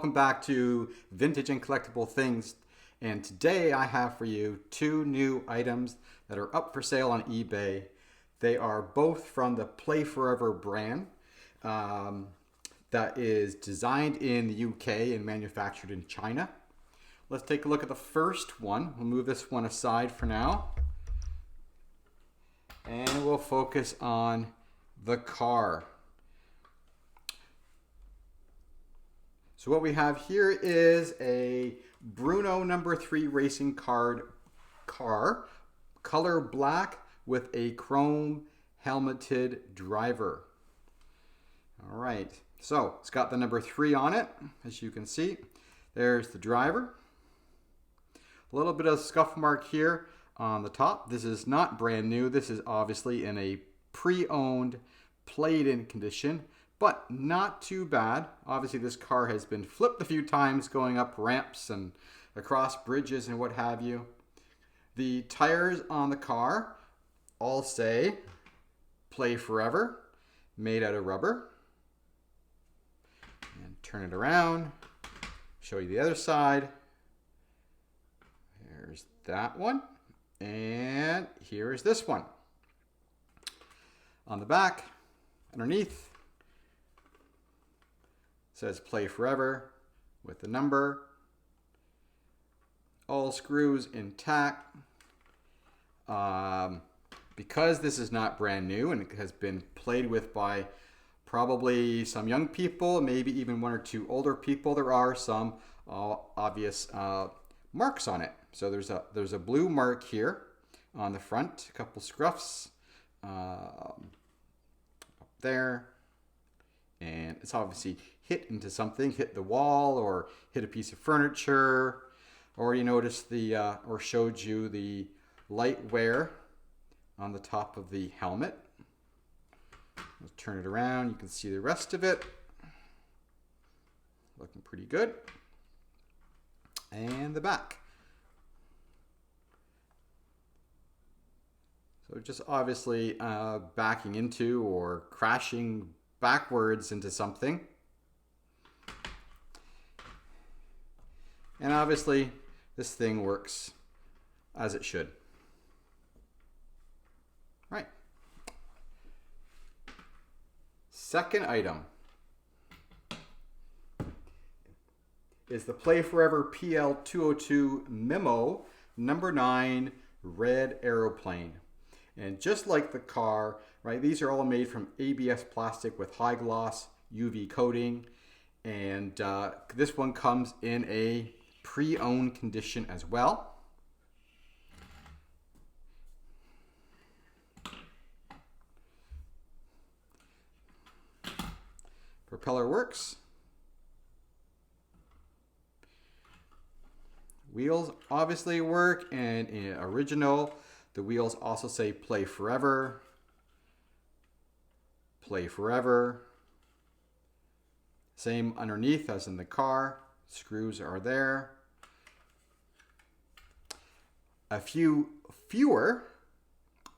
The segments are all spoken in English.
welcome back to Vintage and Collectible Things. And today I have for you two new items that are up for sale on eBay. They are both from the Playforever brand that is designed in the UK and manufactured in China. Let's take a look at the first one. We'll move this one aside for now. And we'll focus on the car. So what we have here is a Bruno number 3 racing car, color black with a chrome helmeted driver. All right, so it's got the number 3 on it, as you can see. There's the driver. A little bit of scuff mark here on the top. This is not brand new. This is obviously in a pre-owned, played-in condition, but not too bad. Obviously, this car has been flipped a few times going up ramps and across bridges and what have you. The tires on the car all say Playforever, made out of rubber. And turn it around, show you the other side. There's that one. And here's this one. On the back, underneath, says Playforever with the number. All screws intact. Because this is not brand new and it has been played with by probably some young people, maybe even one or two older people, there are some obvious marks on it. So there's a blue mark here on the front, a couple scruffs up there, and it's obviously hit into something, hit the wall or hit a piece of furniture, or you notice or showed you the light wear on the top of the helmet. Let's turn it around, you can see the rest of it. Looking pretty good. And the back. So just obviously backing into or crashing backwards into something. And obviously this thing works as it should. Right. Second item is the Playforever PL202 Memo number 9 red Aeroplane. And just like the car, right, these are all made from ABS plastic with high gloss UV coating. And this one comes in a pre-owned condition as well. Propeller works. Wheels obviously work, and in original, the wheels also say Playforever, Playforever. Same underneath as in the car. Screws are there. A fewer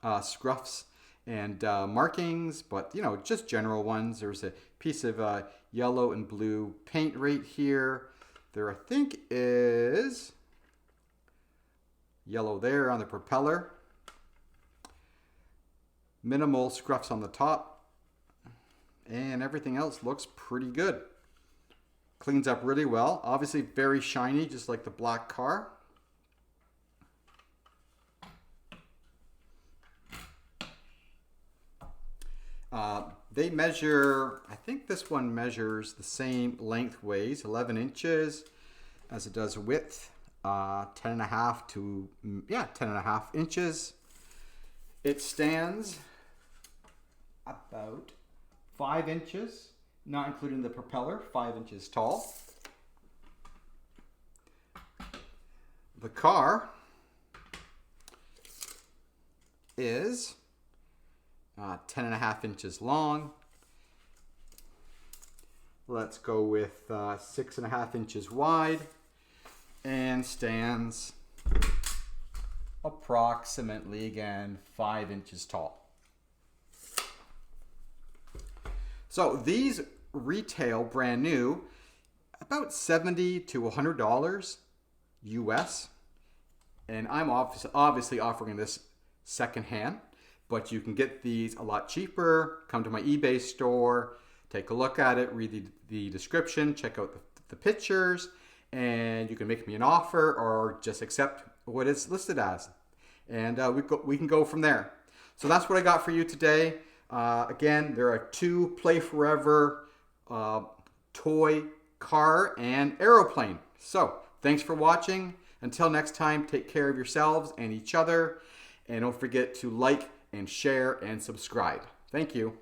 scruffs and markings, but just general ones. There's a piece of yellow and blue paint right here. There I think is yellow there on the propeller. Minimal scruffs on the top, and everything else looks pretty good. Cleans up really well. Obviously very shiny, just like the black car. They measure, I think this one measures the same lengthways, 11 inches as it does width, 10.5 to 10.5 inches. It stands about 5 inches, not including the propeller, 5 inches tall. The car is 10.5 inches long. Let's go with 6.5 inches wide, and stands approximately, again, 5 inches tall. So these retail brand new about $70 to $100 US. And I'm obviously offering this secondhand, but you can get these a lot cheaper. Come to my eBay store, take a look at it, read the description, check out the pictures, and you can make me an offer or just accept what it's listed as. And we can go from there. So that's what I got for you today. Again, there are 2 Playforever toy, car, and aeroplane. So thanks for watching. Until next time, take care of yourselves and each other. And don't forget to like and share and subscribe. Thank you.